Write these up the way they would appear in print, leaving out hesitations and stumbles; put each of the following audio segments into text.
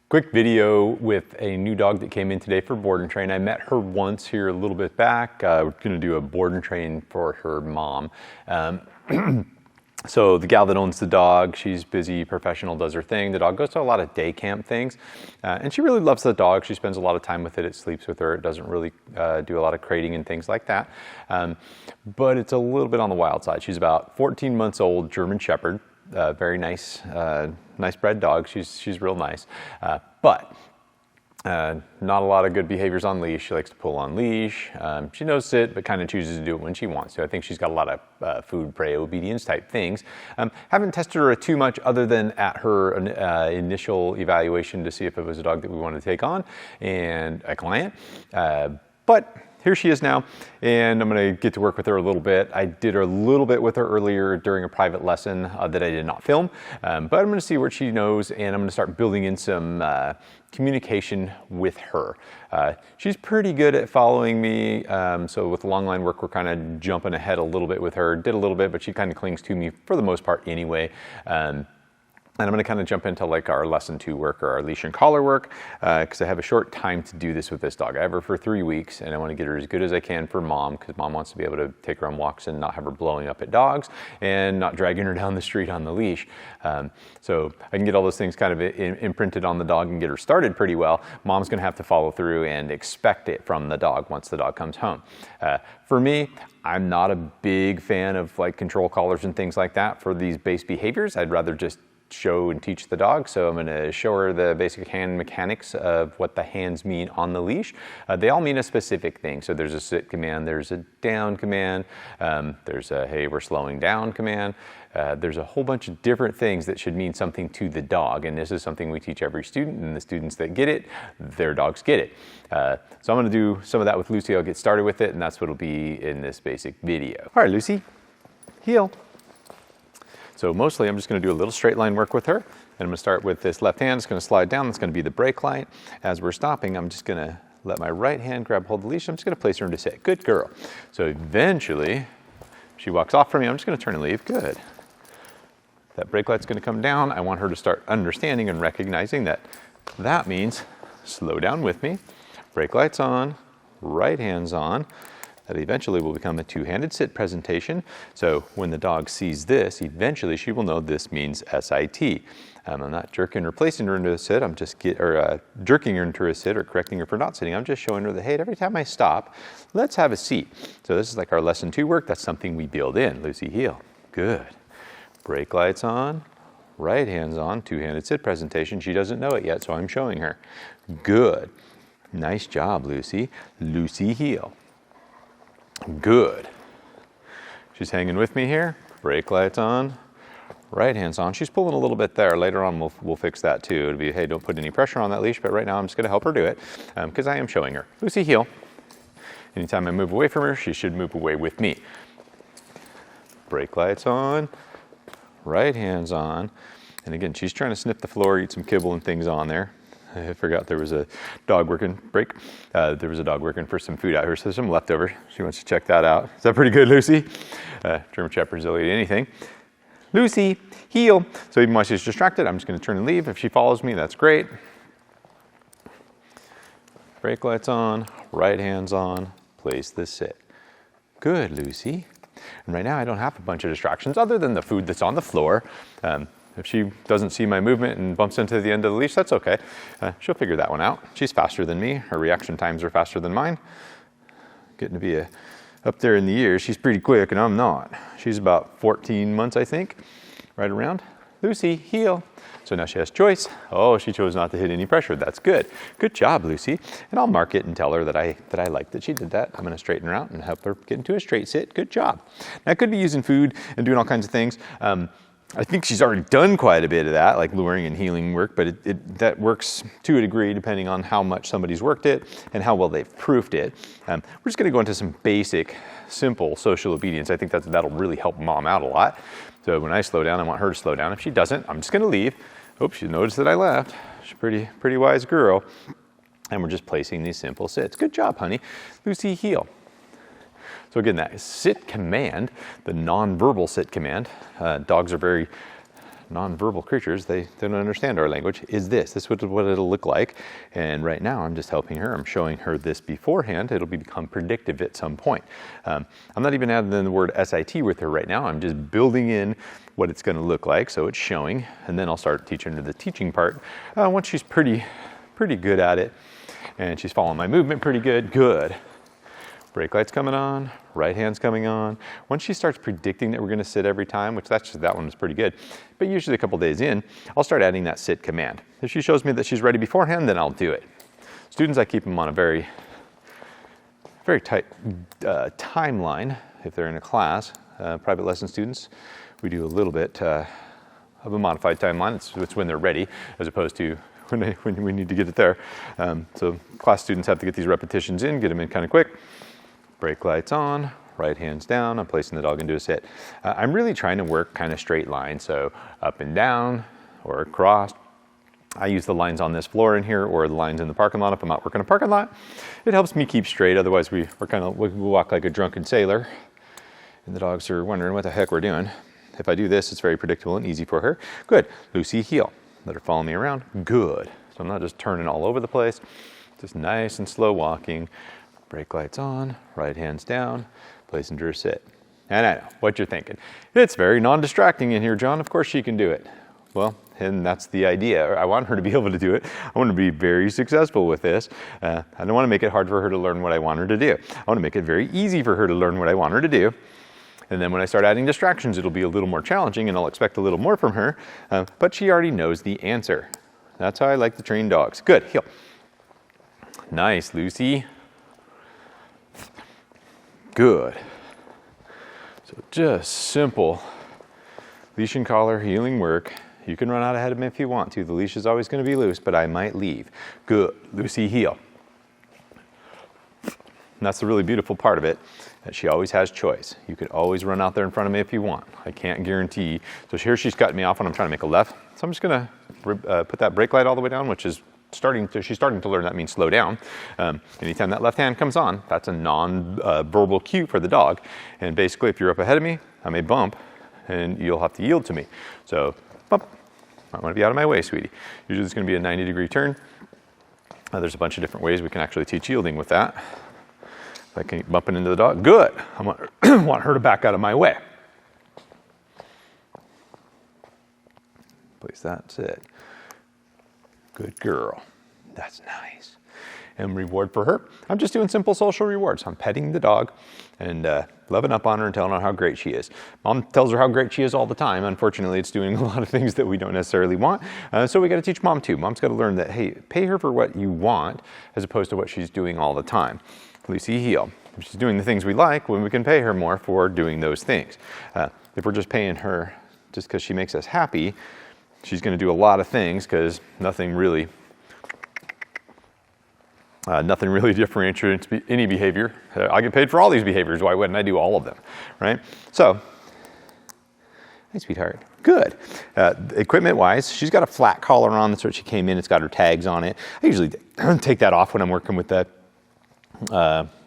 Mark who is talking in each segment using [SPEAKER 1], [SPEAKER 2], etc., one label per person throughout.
[SPEAKER 1] Quick video with a new dog that came in today for board and train. I met her once here a little bit back. We're gonna do a board and train for her mom. So the gal that owns the dog, she's busy, professional, does her thing. The dog goes to a lot of day camp things, and she really loves the dog. She spends a lot of time with it. It sleeps with her. It doesn't really do a lot of crating and things like that. But it's a little bit on the wild side. She's about 14 months old, German Shepherd. Very nice, nice bred dog. She's real nice, but not a lot of good behaviors on leash. She likes to pull on leash. She knows sit, but kind of chooses to do it when she wants to. I think she's got a lot of food, prey, obedience type things. Haven't tested her too much other than at her initial evaluation to see if it was a dog that we wanted to take on and a client. But here she is now, and I'm gonna get to work with her a little bit. I did a little bit with her earlier during a private lesson that I did not film, but I'm gonna see what she knows, and I'm gonna start building in some communication with her. She's pretty good at following me, so with long line work, we're kind of jumping ahead a little bit with her. Did a little bit, but she kind of clings to me for the most part anyway. And I'm gonna kind of jump into like our lesson 2 work or our leash and collar work, because I have a short time to do this with this dog. I have her for 3 weeks, and I wanna get her as good as I can for mom, because mom wants to be able to take her on walks and not have her blowing up at dogs and not dragging her down the street on the leash. So I can get all those things kind of imprinted on the dog and get her started pretty well. Mom's gonna have to follow through and expect it from the dog once the dog comes home. For me, I'm not a big fan of like control collars and things like that for these base behaviors. I'd rather just show and teach the dog. So I'm going to show her the basic hand mechanics of what the hands mean on the leash. They all mean a specific thing. So there's a sit command, there's a down command, there's a hey, we're slowing down command. There's a whole bunch of different things that should mean something to the dog. And this is something we teach every student, and the students that get it, their dogs get it. So I'm going to do some of that with Lucy. I'll get started with it, and that's what will be in this basic video. All right, Lucy, heel. So mostly I'm just gonna do a little straight line work with her. And I'm gonna start with this left hand. It's gonna slide down. That's gonna be the brake light. As we're stopping, I'm just gonna let my right hand grab hold of the leash. I'm just gonna place her into sit. Good girl. So eventually, she walks off from me. I'm just gonna turn and leave. Good. That brake light's gonna come down. I want her to start understanding and recognizing that that means slow down with me. Brake light's on, right hand's on. That eventually will become a two-handed sit presentation. So when the dog sees this, eventually she will know this means SIT. I'm not jerking or placing her into a sit. I'm just jerking her into a sit or correcting her for not sitting. I'm just showing her that, hey, every time I stop, let's have a seat. So this is like our lesson 2 work. That's something we build in. Lucy, heel. Good. Brake lights on, right hand's on, two-handed sit presentation. She doesn't know it yet, so I'm showing her. Good. Nice job, Lucy. Lucy, heel. Good. She's hanging with me here. Brake lights on, right hand's on. She's pulling a little bit there. Later on, we'll fix that too. It'll be, hey, don't put any pressure on that leash, but right now I'm just gonna help her do it because I am showing her. Lucy, heel. Anytime I move away from her, she should move away with me. Brake lights on, right hand's on. And again, she's trying to sniff the floor, eat some kibble and things on there. I forgot there was a dog working, break. There was a dog working for some food out here, so there's some leftover. She wants to check that out. Is that pretty good, Lucy? German Shepherds will eat anything. Lucy, heel. So even while she's distracted, I'm just gonna turn and leave. If she follows me, that's great. Brake lights on, right hand's on, place the sit. Good, Lucy. And right now I don't have a bunch of distractions other than the food that's on the floor. If she doesn't see my movement and bumps into the end of the leash, that's okay. She'll figure that one out. She's faster than me. Her reaction times are faster than mine. Getting to be up there in the years. She's pretty quick and I'm not. She's about 14 months, I think, right around. Lucy, heel. So now she has choice. Oh, she chose not to hit any pressure. That's good. Good job, Lucy. And I'll mark it and tell her that I like that she did that. I'm gonna straighten her out and help her get into a straight sit. Good job. Now I could be using food and doing all kinds of things. I think she's already done quite a bit of that, like luring and heeling work, but that works to a degree depending on how much somebody's worked it and how well they've proofed it. We're just gonna go into some basic, simple social obedience. I think that'll really help mom out a lot. So when I slow down, I want her to slow down. If she doesn't, I'm just gonna leave. Oops, she noticed that I left. She's a pretty wise girl. And we're just placing these simple sits. Good job, honey. Lucy, heel. So again, that sit command, the non-verbal sit command, dogs are very nonverbal creatures, they don't understand our language, is this. This is what it'll look like. And right now I'm just helping her. I'm showing her this beforehand. It'll become predictive at some point. I'm not even adding in the word SIT with her right now. I'm just building in what it's going to look like, so it's showing. And then I'll start teaching her the teaching part once she's pretty good at it. And she's following my movement pretty good. Good. Brake light's coming on, right hand's coming on. Once she starts predicting that we're going to sit every time, which that one was pretty good, but usually a couple days in, I'll start adding that sit command. If she shows me that she's ready beforehand, then I'll do it. Students, I keep them on a very tight timeline if they're in a class. Private lesson students, we do a little bit of a modified timeline. It's when they're ready, as opposed to when we need to get it there. So class students have to get these repetitions in, get them in kind of quick. Brake light's on, right hand's down. I'm placing the dog into a sit. I'm really trying to work kind of straight lines, so up and down or across. I use the lines on this floor in here or the lines in the parking lot if I'm out working a parking lot. It helps me keep straight, otherwise we walk like a drunken sailor and the dogs are wondering what the heck we're doing. If I do this, it's very predictable and easy for her. Good. Lucy, heel. Let her follow me around. Good. So I'm not just turning all over the place, just nice and slow walking. Brake light's on, right hand's down, place into her sit. And I know what you're thinking. It's very non-distracting in here, John. Of course she can do it. Well, and that's the idea. I want her to be able to do it. I want to be very successful with this. I don't want to make it hard for her to learn what I want her to do. I want to make it very easy for her to learn what I want her to do. And then when I start adding distractions, it'll be a little more challenging and I'll expect a little more from her. But she already knows the answer. That's how I like to train dogs. Good, heel. Nice, Lucy. Good. So just simple leash and collar heeling work. You can run out ahead of me if you want to. The leash is always going to be loose, but I might leave. Good. Lucy, heel. And that's the really beautiful part of it, that she always has choice. You can always run out there in front of me if you want. I can't guarantee. So here she's cutting me off when I'm trying to make a left. So I'm just going to put that brake light all the way down, which is she's starting to learn that means slow down. Anytime that left hand comes on, that's a non-verbal cue for the dog. And basically, if you're up ahead of me, I may bump, and you'll have to yield to me. So, bump. I want to be out of my way, sweetie. Usually it's going to be a 90-degree turn. There's a bunch of different ways we can actually teach yielding with that. If I can keep bumping into the dog, good. I want her to back out of my way. Place that, sit. Good girl. That's nice. And reward for her, I'm just doing simple social rewards. I'm petting the dog and loving up on her and telling her how great she is. Mom tells her how great she is all the time. Unfortunately, it's doing a lot of things that we don't necessarily want. So we got to teach mom too. Mom's got to learn that, hey, pay her for what you want as opposed to what she's doing all the time. Lucy, heel. She's doing the things we like when we can pay her more for doing those things. If we're just paying her just because she makes us happy, she's going to do a lot of things because nothing really differentiates any behavior. I get paid for all these behaviors. Why wouldn't I do all of them, right? So, hey, sweetheart. Good. Equipment-wise, she's got a flat collar on. That's what she came in. It's got her tags on it. I usually take that off when I'm working with that.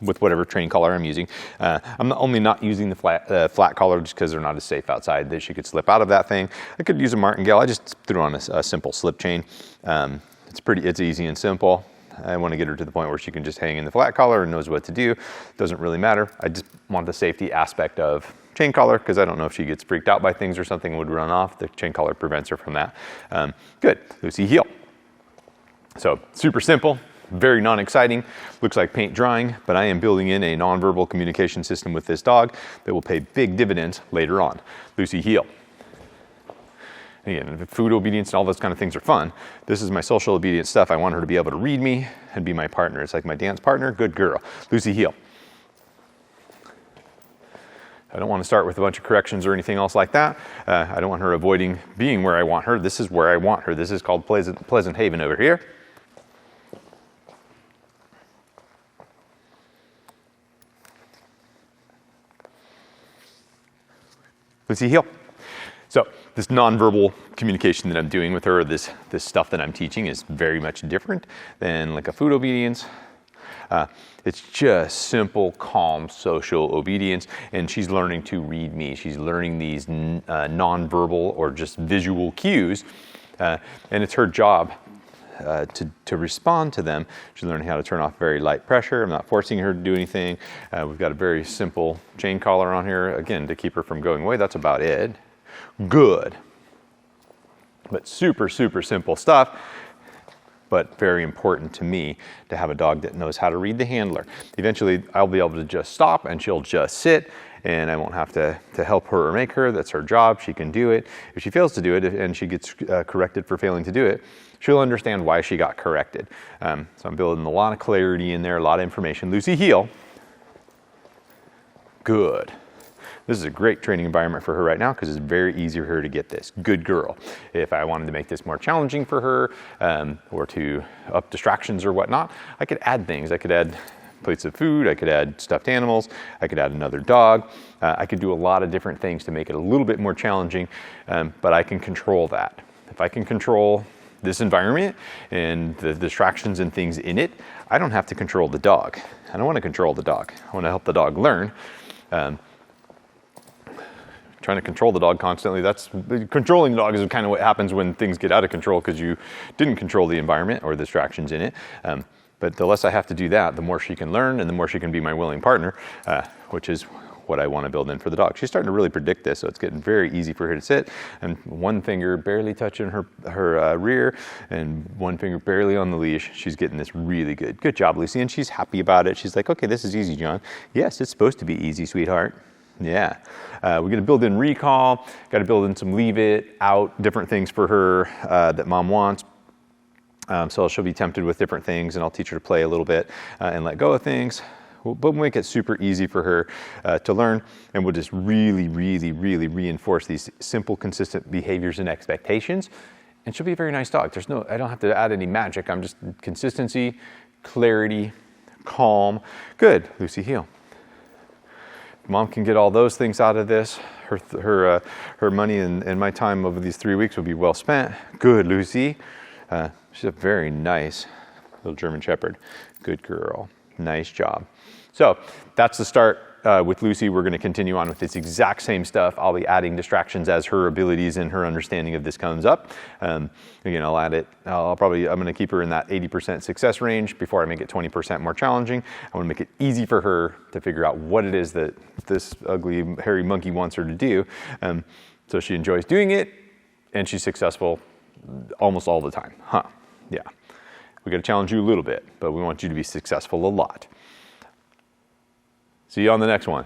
[SPEAKER 1] With whatever train collar I'm using. I'm only not using the flat collar just because they're not as safe outside that she could slip out of that thing. I could use a martingale. I just threw on a simple slip chain. It's easy and simple. I want to get her to the point where she can just hang in the flat collar and knows what to do. Doesn't really matter. I just want the safety aspect of chain collar because I don't know if she gets freaked out by things or something would run off. The chain collar prevents her from that. Good. Lucy, heel. So super simple. Very non-exciting, looks like paint drying, but I am building in a nonverbal communication system with this dog that will pay big dividends later on. Lucy, heel. Again, food obedience and all those kind of things are fun. This is my social obedience stuff. I want her to be able to read me and be my partner. It's like my dance partner, good girl. Lucy, heel. I don't want to start with a bunch of corrections or anything else like that. I don't want her avoiding being where I want her. This is where I want her. This is called Pleasant Haven over here. Lucy, heel. So this nonverbal communication that I'm doing with her, this stuff that I'm teaching is very much different than like a food obedience It's just simple, calm, social obedience, and she's learning to read me. She's learning these nonverbal or just visual cues, and it's her job to respond to them. She's learning how to turn off very light pressure. I'm not forcing her to do anything. We've got a very simple chain collar on here, again, to keep her from going away. That's about it. Good. But super, super simple stuff, but very important to me to have a dog that knows how to read the handler. Eventually, I'll be able to just stop and she'll just sit, and I won't have to help her or make her. That's her job. She can do it. If she fails to do it and she gets corrected for failing to do it, she'll understand why she got corrected. So I'm building a lot of clarity in there, a lot of information. Lucy, heel. Good. This is a great training environment for her right now because it's very easy for her to get this. Good girl. If I wanted to make this more challenging for her or to up distractions or whatnot, I could add things. I could add plates of food, I could add stuffed animals, I could add another dog. I could do a lot of different things to make it a little bit more challenging, but I can control that. If I can control this environment and the distractions and things in it, I don't have to control the dog. I don't want to control the dog. I want to help the dog learn. Trying to control the dog constantly, controlling the dog is kind of what happens when things get out of control because you didn't control the environment or the distractions in it. But the less I have to do that, the more she can learn and the more she can be my willing partner, which is what I want to build in for the dog. She's starting to really predict this, so it's getting very easy for her to sit, and one finger barely touching her rear and one finger barely on the leash. She's getting this really good. Good job, Lucy, and she's happy about it. She's like, okay, this is easy, John. Yes, it's supposed to be easy, sweetheart. Yeah. We're going to build in recall, got to build in some leave it, out, different things for her that mom wants. So she'll be tempted with different things, and I'll teach her to play a little bit and let go of things. But we'll make it super easy for her to learn, and we'll just really, really, really reinforce these simple, consistent behaviors and expectations, and she'll be a very nice dog. I don't have to add any magic. I'm just consistency, clarity, calm. Good, Lucy, heel. Mom can get all those things out of this. Her money and my time over these 3 weeks will be well spent. Good, Lucy. She's a very nice little German Shepherd. Good girl. Nice job. So that's the start with Lucy. We're going to continue on with this exact same stuff. I'll be adding distractions as her abilities and her understanding of this comes up. Again, I'll add it. I'm going to keep her in that 80% success range before I make it 20% more challenging. I want to make it easy for her to figure out what it is that this ugly, hairy monkey wants her to do. So she enjoys doing it, and she's successful almost all the time. Yeah. We got to challenge you a little bit, but we want you to be successful a lot. See you on the next one.